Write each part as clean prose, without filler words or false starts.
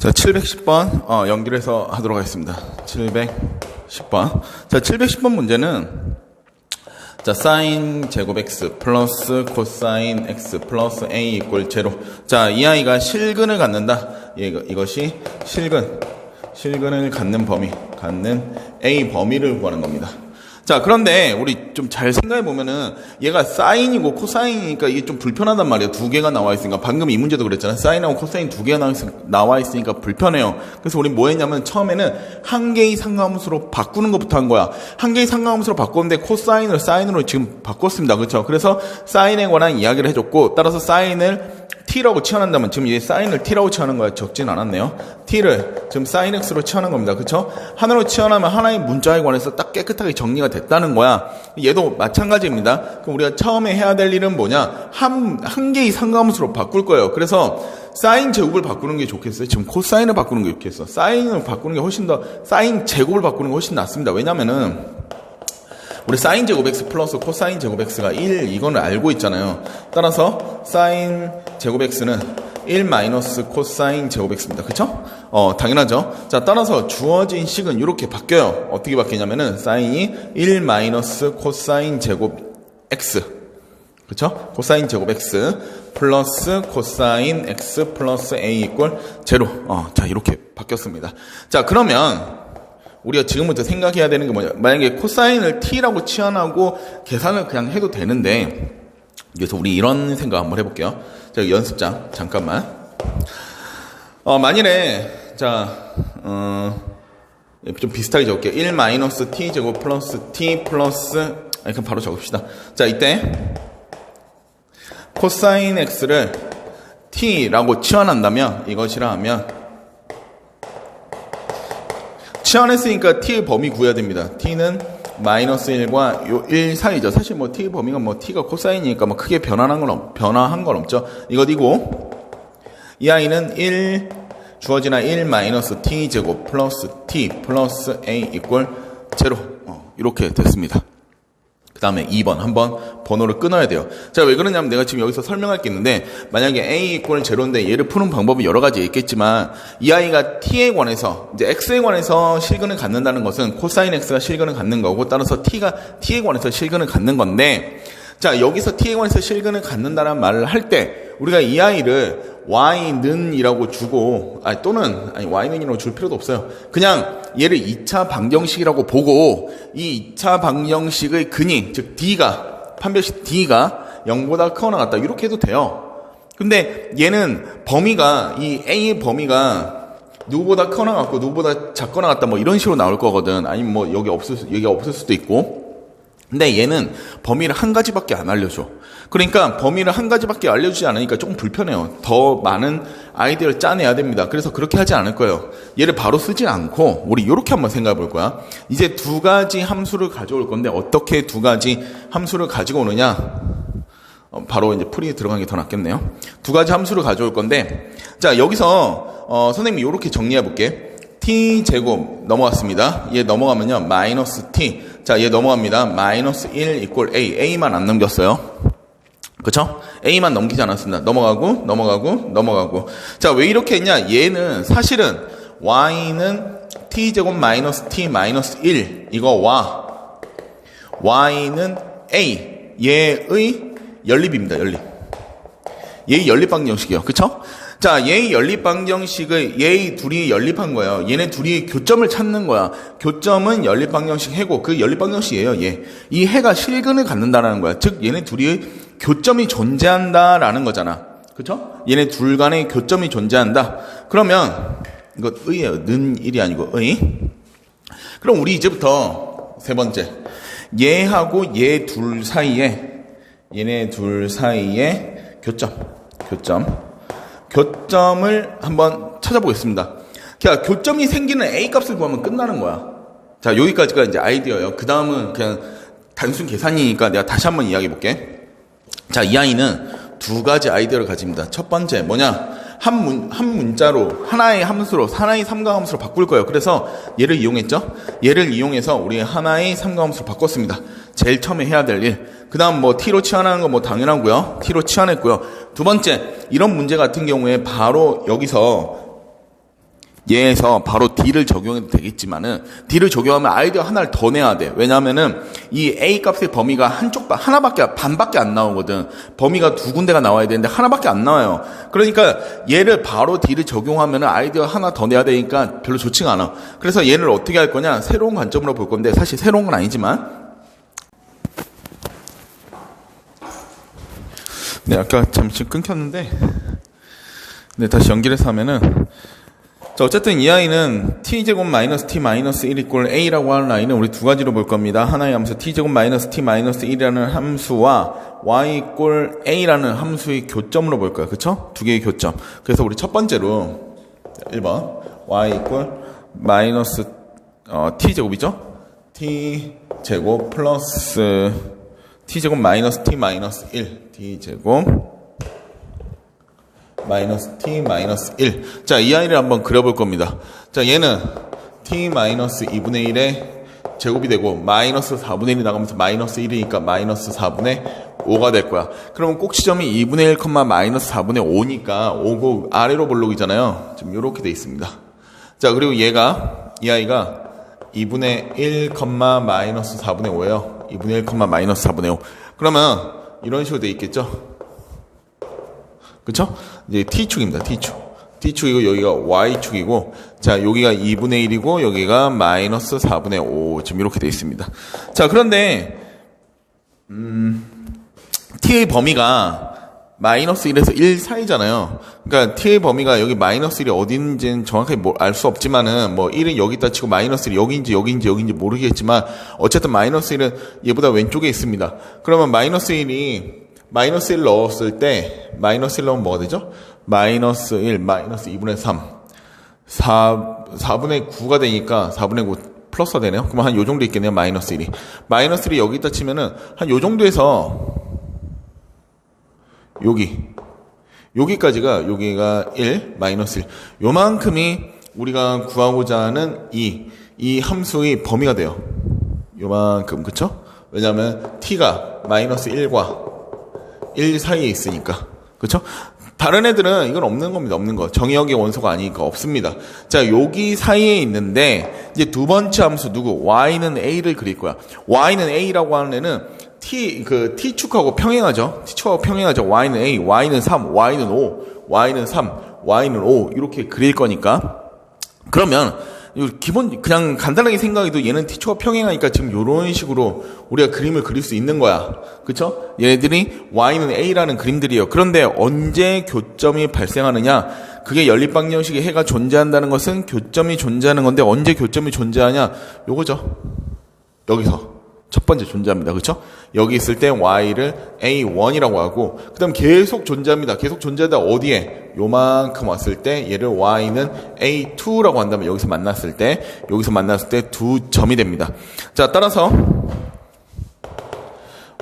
자, 710번 연결해서 하도록 하겠습니다. 710번. 자, 710번 문제는 자, 사인 제곱 x 플러스 코사인 x 플러스 a 이꼴 제로. 자, 이 아이가 실근을 갖는다. 이것이 실근을 갖는 a 범위를 구하는 겁니다. 자, 그런데 우리 좀 잘 생각해 보면은 얘가 사인이고 코사인이니까 이게 좀 불편하단 말이에요. 두 개가 나와 있으니까. 방금 이 문제도 그랬잖아요. 사인하고 코사인 두 개가 나와 있으니까 불편해요. 그래서 우리 뭐 했냐면 처음에는 한 개의 상가함수로 바꾸는 것부터 한 거야. 한 개의 상가함수로 바꿨는데 코사인을 사인으로 지금 바꿨습니다. 그렇죠? 그래서 사인에 관한 이야기를 해줬고, 따라서 사인을 t라고 치환한다면 지금 얘 사인을 t라고 치환한 거야. 적진 않았네요. t를 지금 sin x로 치환한 겁니다. 그렇죠? 하나로 치환하면 하나의 문자에 관해서 딱 깨끗하게 정리가 됐다는 거야. 얘도 마찬가지입니다. 그럼 우리가 처음에 해야 될 일은 뭐냐? 한 개의 상가함수로 바꿀 거예요. 그래서 사인 제곱을 바꾸는 게 좋겠어요? 지금 코사인을 바꾸는 게 좋겠어? 사인을 바꾸는 게 훨씬 더, 사인 제곱을 바꾸는 게 훨씬 낫습니다. 왜냐면은 우리 사인 제곱 x 플러스 코사인 제곱 x가 1 이거는 알고 있잖아요. 따라서 사인 제곱 x는 1 마이너스 코사인 제곱 x입니다. 그쵸? 당연하죠. 자, 따라서 주어진 식은 이렇게 바뀌어요. 어떻게 바뀌냐면은 사인이 1 마이너스 코사인 제곱 x, 그쵸? 코사인 제곱 x 플러스 코사인 x 플러스 a 이꼴 제로. 자, 이렇게 바뀌었습니다. 자, 그러면 우리가 지금부터 생각해야 되는 게 뭐냐. 만약에 코사인을 t라고 치환하고 계산을 그냥 해도 되는데, 그래서 우리 이런 생각 한번 해볼게요. 자, 연습장 잠깐만. 만일에 자, 좀 비슷하게 적을게요. 1 마이너스 t 제곱 플러스 t 플러스, 그럼 바로 적읍시다. 자, 이때 코사인 x를 t라고 치환한다면, 이것이라 하면 치환했으니까 t의 범위 구해야 됩니다. t는 마이너스 1과 1 사이죠. 사실 뭐 t의 범위가 뭐 t가 코사인이니까 뭐 크게 변화한 건 없죠. 이것이고, 이 아이는 1 주어지나 1 마이너스 t 제곱 플러스 t 플러스 a 이꼴 제로. 이렇게 됐습니다. 그 다음에 2번 한번 번호를 끊어야 돼요. 자, 왜 그러냐면 내가 지금 여기서 설명할 게 있는데, 만약에 a 이꼴 제로인데 얘를 푸는 방법이 여러 가지 있겠지만, 이 아이가 t에 관해서, 이제 x에 관해서 실근을 갖는다는 것은 코사인 x가 실근을 갖는 거고, 따라서 t가 t에 관해서 실근을 갖는 건데, 자, 여기서 t에 관해서 실근을 갖는다는 말을 할 때 우리가 이 아이를 y는 이라고 주고, y는 이라고 줄 필요도 없어요. 그냥 얘를 2차 방정식이라고 보고, 이 2차 방정식의 근이, 즉 d가, 판별식 d가 0보다 크거나 같다, 이렇게 해도 돼요. 근데 얘는 범위가, 이 a의 범위가 누구보다 크거나 같고 누구보다 작거나 같다, 뭐 이런 식으로 나올 거거든. 아니면 뭐 여기 없을 수도 있고. 근데 얘는 범위를 한 가지밖에 안 알려줘. 그러니까 범위를 한 가지밖에 알려주지 않으니까 조금 불편해요. 더 많은 아이디어를 짜내야 됩니다. 그래서 그렇게 하지 않을 거예요. 얘를 바로 쓰지 않고 우리 이렇게 한번 생각해 볼 거야. 이제 두 가지 함수를 가져올 건데, 어떻게 두 가지 함수를 가지고 오느냐, 바로 이제 풀이 들어간 게 더 낫겠네요. 두 가지 함수를 가져올 건데, 자, 여기서 선생님이 이렇게 정리해 볼게. t 제곱 넘어갔습니다. 얘 넘어가면요 마이너스 t. 자, 얘 넘어갑니다. 마이너스 1 이꼴 a만 안 넘겼어요. 그쵸? a만 넘기지 않았습니다. 넘어가고. 자, 왜 이렇게 했냐? 얘는 사실은 y는 t 제곱 마이너스 t 마이너스 1 이거와 y는 a, 얘의 연립입니다. 얘의 연립 방정식이요. 그쵸? 자, 얘의 연립 방정식을, 얘의 둘이 연립한 거예요. 얘네 둘이 교점을 찾는 거야. 교점은 연립 방정식 해고, 그 연립 방정식이에요. 이 해가 실근을 갖는다라는 거야. 즉 얘네 둘이 교점이 존재한다라는 거잖아. 그쵸? 얘네 둘 간의 교점이 존재한다. 그러면 이거 의예요. 는 1이 아니고 의. 그럼 우리 이제부터 세 번째, 얘하고 얘 둘 사이에, 얘네 둘 사이에 교점을 한번 찾아보겠습니다. 자, 교점이 생기는 a 값을 구하면 끝나는 거야. 자, 여기까지가 이제 아이디어예요. 그 다음은 그냥 단순 계산이니까 내가 다시 한번 이야기해 볼게. 자, 이 아이는 두 가지 아이디어를 가집니다. 첫 번째 뭐냐? 한 문자로, 하나의 함수로, 하나의 삼가함수로 바꿀 거예요. 그래서 얘를 이용했죠? 얘를 이용해서 우리 하나의 삼가함수로 바꿨습니다. 제일 처음에 해야 될 일. 그 다음 뭐 t로 치환하는 거 뭐 당연하고요. t로 치환했고요. 두 번째, 이런 문제 같은 경우에 바로 여기서 얘에서 바로 D를 적용해도 되겠지만은 D를 적용하면 아이디어 하나를 더 내야 돼. 왜냐면은 이 A 값의 범위가 반밖에 안 나오거든. 범위가 두 군데가 나와야 되는데 하나밖에 안 나와요. 그러니까 얘를 바로 D를 적용하면은 아이디어 하나 더 내야 되니까 별로 좋지가 않아. 그래서 얘를 어떻게 할 거냐? 새로운 관점으로 볼 건데 사실 새로운 건 아니지만 네, 아까 잠시 끊겼는데 네, 다시 연결해서 하면은 자, 어쨌든 이 아이는 t제곱 마이너스 t 마이너스 1 이꼴 a라고 하는 아이는 우리 두 가지로 볼 겁니다. 하나의 함수 t제곱 마이너스 t 마이너스 1이라는 함수와 y 이꼴 a라는 함수의 교점으로 볼 거야. 그쵸? 두 개의 교점. 그래서 우리 첫 번째로 1번 y 이꼴 마이너스 t제곱이죠? t제곱 플러스 t제곱 마이너스 t 마이너스 1 t제곱 마이너스 t 마이너스 1. 자, 이 아이를 한번 그려볼 겁니다. 자, 얘는 t 마이너스 2분의 1의 제곱이 되고 마이너스 4분의 1이 나가면서 마이너스 1이니까 마이너스 4분의 5가 될 거야. 그러면 꼭지점이 2분의 1, 마이너스 4분의 5니까 5고 아래로 볼록이잖아요. 지금 이렇게 돼 있습니다. 자, 그리고 이 아이가 2분의 1, 마이너스 4분의 5예요. 2분의 1, 마이너스 4분의 5. 그러면 이런 식으로 돼 있겠죠? 그쵸? 이제 T축입니다. T축이고 여기가 Y축이고 자, 여기가 2분의 1이고 여기가 마이너스 4분의 5 지금 이렇게 되어 있습니다. 자, 그런데 T의 범위가 마이너스 1에서 1 사이잖아요. 그러니까 T의 범위가 여기 마이너스 1이 어딘지는 정확하게 알 수 없지만은 뭐 1은 여기다 치고 마이너스 1이 여기인지 모르겠지만 어쨌든 마이너스 1은 얘보다 왼쪽에 있습니다. 그러면 마이너스 1 넣었을 때, 마이너스 1 넣으면 뭐가 되죠? 마이너스 1, 마이너스 2분의 3. 4분의 9가 되니까 4분의 9 플러스가 되네요. 그러면 한 요 정도 있겠네요, 마이너스 1이. 마이너스 1이 여기다 치면은 한 요 정도에서 여기까지가, 여기가 1, 마이너스 1. 요만큼이 우리가 구하고자 하는 이 함수의 범위가 돼요. 요만큼, 그쵸? 왜냐면 t가 마이너스 1과 1 사이에 있으니까. 그쵸? 다른 애들은 이건 없는 겁니다. 없는 거. 정의역의 원소가 아니니까 없습니다. 자, 여기 사이에 있는데 이제 두 번째 함수 누구? y는 a를 그릴 거야. y는 a라고 하는 애는 t축하고 평행하죠. t축하고 평행하죠. y는 a, y는 3, y는 5, y는 3, y는 5 이렇게 그릴 거니까. 그러면 그냥 간단하게 생각해도 얘는 t축과 평행하니까 지금 요런 식으로 우리가 그림을 그릴 수 있는 거야. 그쵸? 얘네들이 y는 a라는 그림들이에요. 그런데 언제 교점이 발생하느냐? 그게 연립방정식의 해가 존재한다는 것은 교점이 존재하는 건데 언제 교점이 존재하냐? 요거죠. 여기서. 첫 번째 존재합니다. 그쵸? 여기 있을 때 y를 a1이라고 하고 그 다음 계속 존재합니다. 계속 존재하다 어디에? 요만큼 왔을 때 얘를 y는 a2라고 한다면 여기서 만났을 때 두 점이 됩니다. 자, 따라서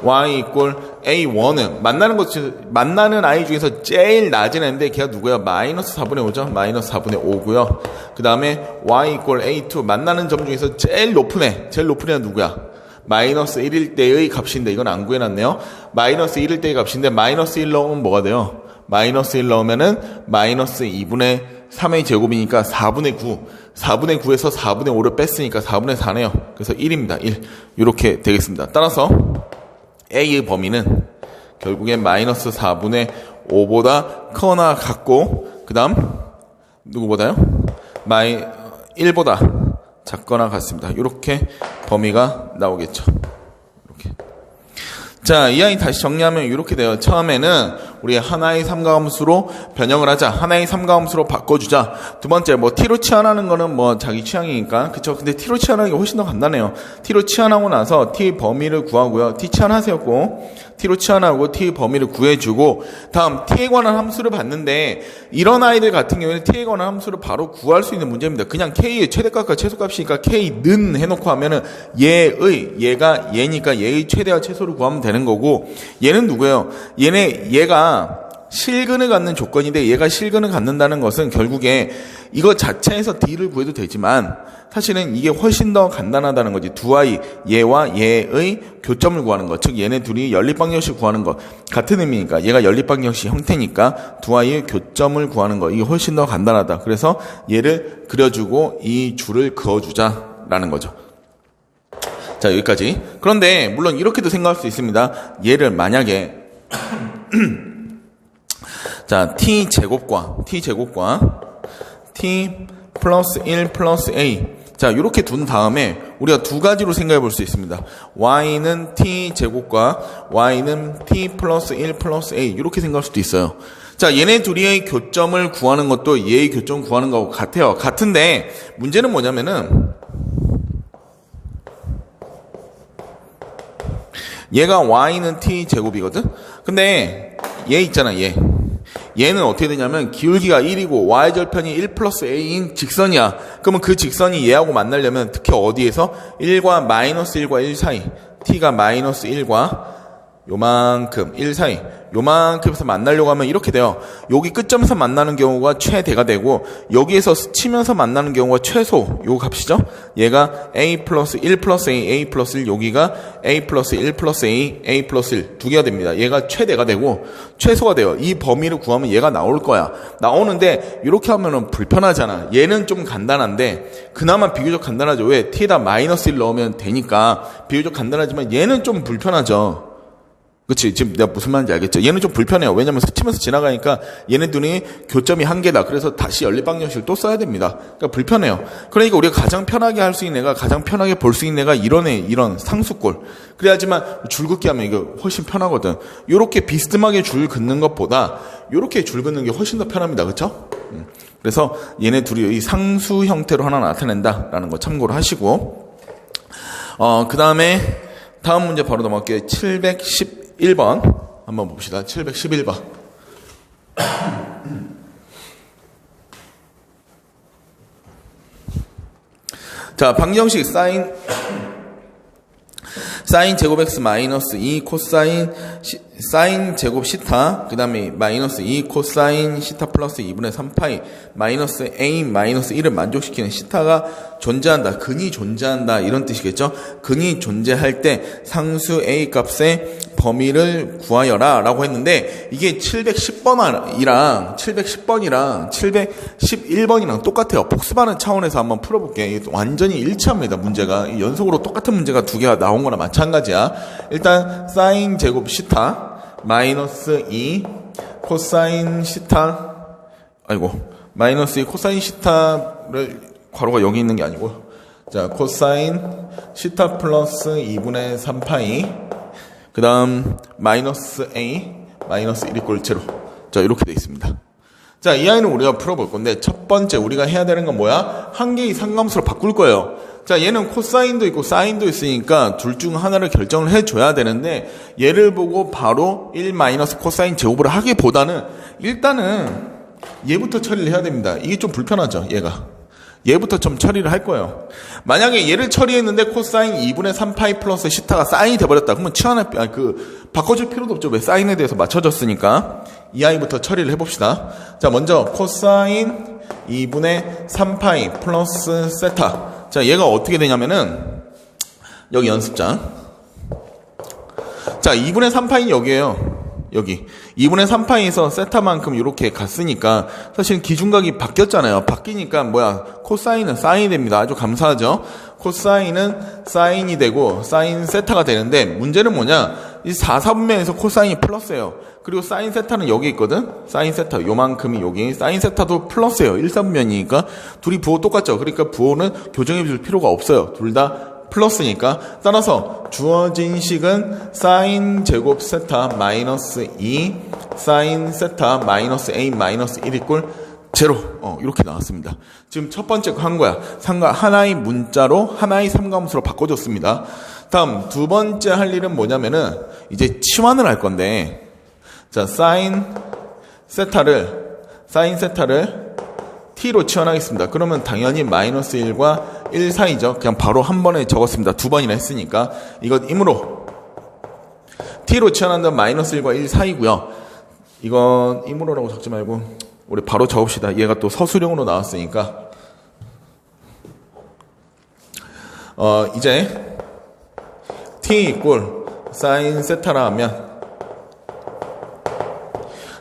y 이꼴 a1은 만나는 아이 중에서 제일 낮은 애인데 걔가 누구야? 마이너스 4분의 5죠? 마이너스 4분의 5고요. 그 다음에 y 이꼴 a2 만나는 점 중에서 제일 높은 애는 누구야? 마이너스 1일 때의 값인데 이건 안 구해놨네요. 마이너스 1일 때의 값인데 마이너스 1 넣으면 뭐가 돼요? 마이너스 1 넣으면은 마이너스 2분의 3의 제곱이니까 4분의 9. 4분의 9에서 4분의 5를 뺐으니까 4분의 4네요. 그래서 1입니다. 1. 이렇게 되겠습니다. 따라서 A의 범위는 결국엔 마이너스 4분의 5보다 크거나 같고 그 다음 누구보다요? 1보다 작거나 같습니다. 이렇게 범위가 나오겠죠. 이렇게. 자, 이 아이 다시 정리하면 이렇게 돼요. 처음에는 우리 하나의 삼가함수로 변형을 하자. 하나의 삼가함수로 바꿔주자. 두 번째, t로 치환하는 거는 자기 취향이니까. 그쵸? 근데 t로 치환하는 게 훨씬 더 간단해요. t로 치환하고 나서 t 범위를 구하고요. t 치환하세요고. t로 치환하고 t 범위를 구해주고, 다음 t에 관한 함수를 봤는데, 이런 아이들 같은 경우에는 t에 관한 함수를 바로 구할 수 있는 문제입니다. 그냥 k의 최대값과 최소값이니까 k는 해놓고 하면은 얘가 얘니까 얘의 최대와 최소를 구하면 되는 거고, 얘는 누구예요? 얘가 실근을 갖는 조건인데 얘가 실근을 갖는다는 것은 결국에 이거 자체에서 D를 구해도 되지만 사실은 이게 훨씬 더 간단하다는 거지. 두 아이, 얘와 얘의 교점을 구하는 것. 즉 얘네 둘이 연립방정식 구하는 것. 같은 의미니까. 얘가 연립방정식 형태니까 두 아이의 교점을 구하는 거. 이게 훨씬 더 간단하다. 그래서 얘를 그려주고 이 줄을 그어주자라는 거죠. 자, 여기까지. 그런데 물론 이렇게도 생각할 수 있습니다. 얘를 만약에 자, t제곱과 t 플러스 1 플러스 a 자, 이렇게 둔 다음에 우리가 두 가지로 생각해 볼 수 있습니다. y는 t제곱과 y는 t 플러스 1 플러스 a 이렇게 생각할 수도 있어요. 자, 얘네 둘이의 교점을 구하는 것도 얘의 교점 구하는 거하고 같아요. 같은데 문제는 뭐냐면은 얘가 y는 t제곱이거든? 근데 얘 있잖아, 얘는 어떻게 되냐면 기울기가 1이고 y절편이 1 플러스 a인 직선이야. 그러면 그 직선이 얘하고 만나려면 특히 어디에서 1과 마이너스 1과 1 사이 t가 마이너스 1과 요만큼 1 사이 요만큼에서 만나려고 하면 이렇게 돼요. 여기 끝점에서 만나는 경우가 최대가 되고 여기에서 스치면서 만나는 경우가 최소 요 값이죠. 얘가 a 플러스 1 플러스 a 플러스 1 여기가 a 플러스 1 플러스 a 플러스 1 두 개가 됩니다. 얘가 최대가 되고 최소가 돼요. 이 범위를 구하면 얘가 나올 거야. 나오는데 이렇게 하면은 불편하잖아. 얘는 좀 간단한데 그나마 비교적 간단하죠. 왜? t에다 마이너스 1 넣으면 되니까 비교적 간단하지만 얘는 좀 불편하죠. 그치? 지금 내가 무슨 말인지 알겠죠? 얘는 좀 불편해요. 왜냐면 스치면서 지나가니까 얘네들이 교점이 한 개다. 그래서 다시 연립방정식을 또 써야 됩니다. 그러니까 불편해요. 그러니까 우리가 가장 편하게 할 수 있는 애가 가장 편하게 볼 수 있는 애가 이런 상수꼴. 그래야지만 줄 긋기 하면 이거 훨씬 편하거든. 요렇게 비스듬하게 줄 긋는 것보다 요렇게 줄 긋는 게 훨씬 더 편합니다. 그쵸? 그래서 얘네 둘이 이 상수 형태로 하나 나타낸다라는 거 참고로 하시고 그 다음에 다음 문제 바로 넘어갈게요. 711번 한번 봅시다. 711번. 자, 방정식 사인 제곱 x 마이너스 2 코사인 사인 제곱 시타 그 다음에 마이너스 2 코사인 시타 플러스 2분의 3파이 마이너스 a 마이너스 1을 만족시키는 시타가 존재한다. 근이 존재한다. 이런 뜻이겠죠. 근이 존재할 때 상수 a 값의 범위를 구하여라 라고 했는데 이게 710번이랑 711번이랑 똑같아요. 복습하는 차원에서 한번 풀어볼게요. 완전히 일치합니다. 문제가 연속으로 똑같은 문제가 두 개가 나온 거나 마찬가지야. 일단 사인 제곱 시타 마이너스 2 코사인 시타 마이너스 2 코사인 시타를 괄호가 여기 있는 게 아니고 자 코사인 시타 플러스 2분의 3파이 그 다음 마이너스 a 마이너스 1이 꼴제로 자 이렇게 돼 있습니다. 자, 이 아이는 우리가 풀어볼 건데 첫 번째 우리가 해야 되는 건 뭐야? 한 개의 상감수로 바꿀 거예요. 자, 얘는 코사인도 있고 사인도 있으니까 둘 중 하나를 결정을 해줘야 되는데 얘를 보고 바로 1 마이너스 코사인 제곱을 하기보다는 일단은 얘부터 처리를 해야 됩니다. 이게 좀 불편하죠, 얘부터 좀 처리를 할 거예요. 만약에 얘를 처리했는데 코사인 2분의 3파이 플러스 시타가 사인이 돼버렸다. 그러면 바꿔줄 필요도 없죠. 왜? 사인에 대해서 맞춰졌으니까. 이 아이부터 처리를 해봅시다. 자, 먼저 코사인 2분의 3파이 플러스 세타. 자, 얘가 어떻게 되냐면은 여기 연습장. 자, 2분의 3파이 여기에요. 여기 2분의 3파이에서 세타만큼 이렇게 갔으니까 사실 기준각이 바뀌었잖아요. 바뀌니까 코사인은 사인이 됩니다. 아주 감사하죠. 코사인은 사인이 되고 사인 세타가 되는데 문제는 뭐냐, 이 4사분면에서 코사인이 플러스예요. 그리고 사인 세타는 여기 있거든. 사인 세타 요만큼이 여기, 사인 세타도 플러스예요. 1사분면이니까 둘이 부호 똑같죠. 그러니까 부호는 교정해 줄 필요가 없어요. 둘 다 플러스니까. 따라서 주어진 식은 사인 제곱 세타 마이너스 2 사인 세타 마이너스 a 마이너스 1 이꼴 제로. 이렇게 나왔습니다. 지금 첫 번째 거 한 거야. 하나의 문자로 하나의 삼가함수로 바꿔줬습니다. 다음 두 번째 할 일은 뭐냐면은 이제 치환을 할 건데, 자, 사인 세타를 t로 치환하겠습니다. 그러면 당연히 마이너스 1과 1 사이죠. 그냥 바로 한 번에 적었습니다. 두 번이나 했으니까. 이것 이므로 t로 치환한다면 마이너스 1과 1 사이고요. 이건 임으로라고 적지 말고 우리 바로 적읍시다. 얘가 또 서술형으로 나왔으니까. 이제 t 이꼴 사인 세타라 하면,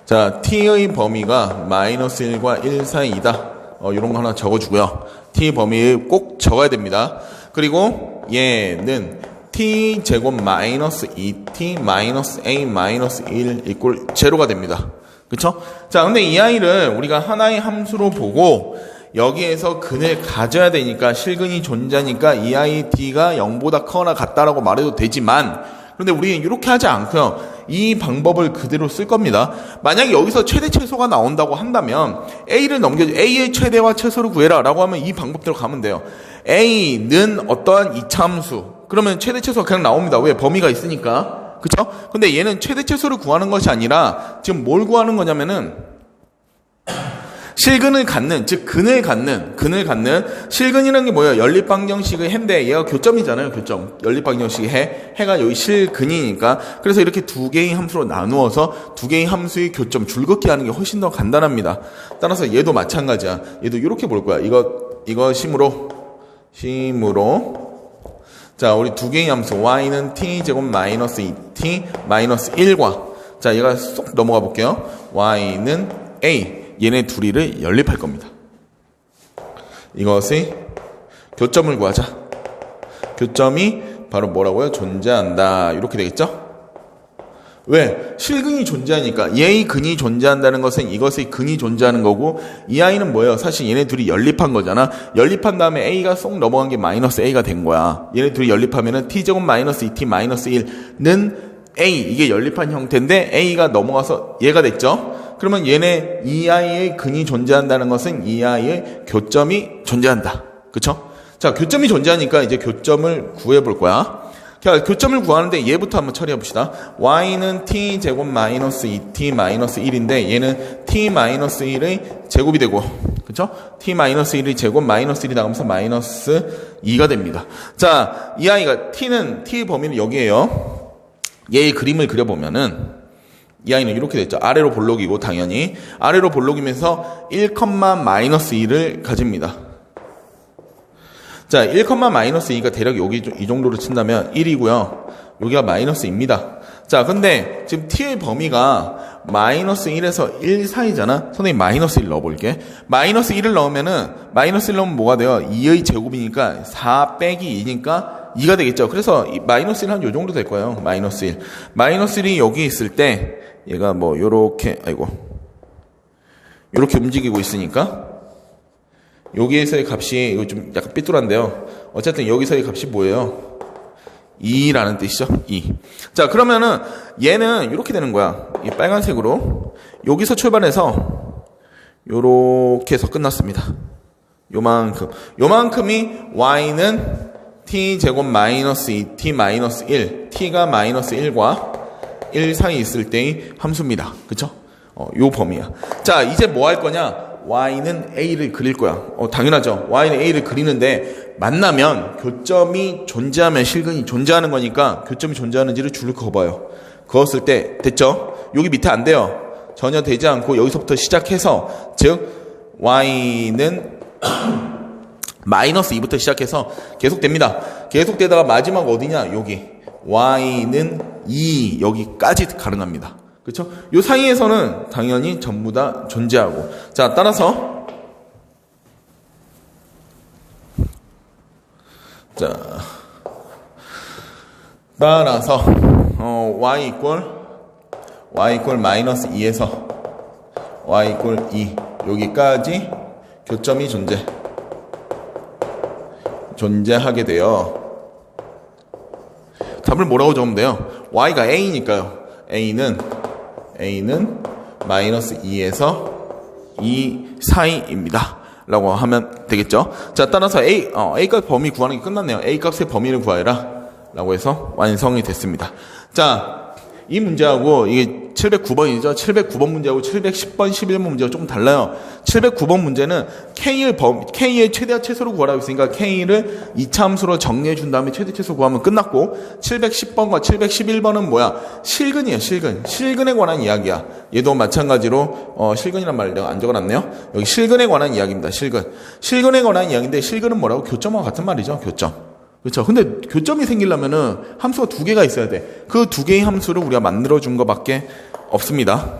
자, t의 범위가 마이너스 1과 1 사이이다. 이런 거 하나 적어주고요. t 범위 꼭 적어야 됩니다. 그리고 얘는 t 제곱 마이너스 2t 마이너스 a 마이너스 1 이꼴 제로가 됩니다. 그쵸? 자, 근데 이 아이를 우리가 하나의 함수로 보고 여기에서 근을 가져야 되니까, 실근이 존재하니까 이 아이 d가 0보다 커나 같다라고 말해도 되지만, 그런데 우리는 이렇게 하지 않고요. 이 방법을 그대로 쓸 겁니다. 만약에 여기서 최대 최소가 나온다고 한다면 a를 넘겨줘. a의 최대와 최소를 구해라 라고 하면 이 방법대로 가면 돼요. a는 어떠한 이차함수. 그러면 최대 최소가 그냥 나옵니다. 왜? 범위가 있으니까. 그쵸? 근데 얘는 최대 최소를 구하는 것이 아니라 지금 뭘 구하는 거냐면은 실근을 갖는, 즉 근을 갖는 실근이라는 게 뭐예요? 연립방정식의 해인데 얘가 교점이잖아요. 교점. 연립방정식의 해가 여기 실근이니까. 그래서 이렇게 두 개의 함수로 나누어서 두 개의 함수의 교점 줄긋기 하는 게 훨씬 더 간단합니다. 따라서 얘도 마찬가지야. 얘도 이렇게 볼 거야. 이거 심으로 자, 우리 두 개의 함수 y는 t 제곱 마이너스 2t 마이너스 1과, 자, 얘가 쏙 넘어가 볼게요. y는 a, 얘네 둘이를 연립할 겁니다. 이것의 교점을 구하자. 교점이 바로 뭐라고요? 존재한다. 이렇게 되겠죠? 왜? 실근이 존재하니까. 얘의 근이 존재한다는 것은 이것의 근이 존재하는 거고, 이 아이는 뭐예요? 사실 얘네 둘이 연립한 거잖아. 연립한 다음에 a가 쏙 넘어간 게 마이너스 a가 된 거야. 얘네 둘이 연립하면은 t제곱 마이너스 2t 마이너스 1는 a, 이게 연립한 형태인데 a가 넘어가서 얘가 됐죠? 그러면 얘네 이 아이의 근이 존재한다는 것은 이 아이의 교점이 존재한다. 그쵸? 자, 교점이 존재하니까 이제 교점을 구해볼 거야. 자, 교점을 구하는데 얘부터 한번 처리해 봅시다. y는 t 제곱 마이너스 2t 마이너스 1인데 얘는 t 마이너스 1의 제곱이 되고, 그쵸? t 마이너스 1의 제곱 마이너스 1이 나가면서 마이너스 2가 됩니다. 자, 이 아이가 t의 범위는 여기에요. 얘의 그림을 그려보면은 이 아이는 이렇게 됐죠. 아래로 볼록이고, 당연히 아래로 볼록이면서 1, 마이너스 2를 가집니다. 자, 1, 마이너스 2가 대략 여기 이 정도로 친다면 1이고요. 여기가 마이너스 2입니다. 자, 근데 지금 t의 범위가 마이너스 1에서 1 사이잖아. 선생님 마이너스 1 넣어볼게. 마이너스 1을 넣으면은, 마이너스 1 넣으면 뭐가 돼요? 2의 제곱이니까 4 빼기 2니까 2가 되겠죠. 그래서 마이너스 1 한 요 정도 될 거예요. 마이너스 1. 마이너스 1이 여기 있을 때 얘가 뭐 요렇게 움직이고 있으니까 여기에서의 값이, 이거 좀 약간 삐뚤한데요. 어쨌든 여기서의 값이 뭐예요? 2라는 뜻이죠. 2. 자, 그러면은 얘는 이렇게 되는 거야. 이 빨간색으로 여기서 출발해서 요렇게 해서 끝났습니다. 요만큼이 y는 t 제곱 마이너스 2t 마이너스 1, t가 마이너스 1과 1 사이 있을 때의 함수입니다. 그쵸? 요 범위야. 자, 이제 뭐 할 거냐? y는 a를 그릴 거야. 당연하죠. y는 a를 그리는데, 만나면 교점이 존재하면 실근이 존재하는 거니까 교점이 존재하는지를 줄을 그어봐요. 그었을 때 됐죠? 여기 밑에 안 돼요. 전혀 되지 않고 여기서부터 시작해서, 즉 y는 마이너스 2부터 시작해서 계속됩니다. 계속되다가 마지막 어디냐? 여기 y는 2 여기까지 가능합니다. 그렇죠? 요 사이에서는 당연히 전부 다 존재하고. 자, 따라서 y 이꼴 마이너스 2에서 y 이꼴 2 여기까지 교점이 존재하게 돼요. 답을 뭐라고 적으면 돼요? y가 a니까요. a는 마이너스 2에서 2 사이입니다. 라고 하면 되겠죠. 자, 따라서 a값 범위 구하는 게 끝났네요. a값의 범위를 구하라 라고 해서 완성이 됐습니다. 자, 이 문제하고 이게 709번이죠. 709번 문제하고 710번, 11번 문제가 조금 달라요. 709번 문제는 K의 최대와 최소를 구하라고 했으니까 K를 이차함수로 정리해 준 다음에 최대 최소 구하면 끝났고, 710번과 711번은 뭐야? 실근이에요, 실근. 실근에 관한 이야기야. 얘도 마찬가지로, 실근이란 말을 내가 안 적어놨네요. 여기 실근에 관한 이야기입니다, 실근. 실근에 관한 이야기인데, 실근은 뭐라고? 교점과 같은 말이죠, 교점. 그렇죠. 근데 교점이 생기려면은 함수가 두 개가 있어야 돼. 그 두 개의 함수를 우리가 만들어준 것밖에 없습니다.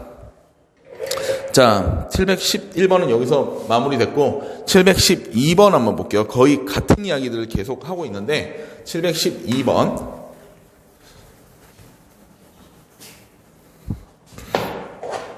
자, 711번은 여기서 마무리됐고, 712번 한번 볼게요. 거의 같은 이야기들을 계속 하고 있는데, 712번.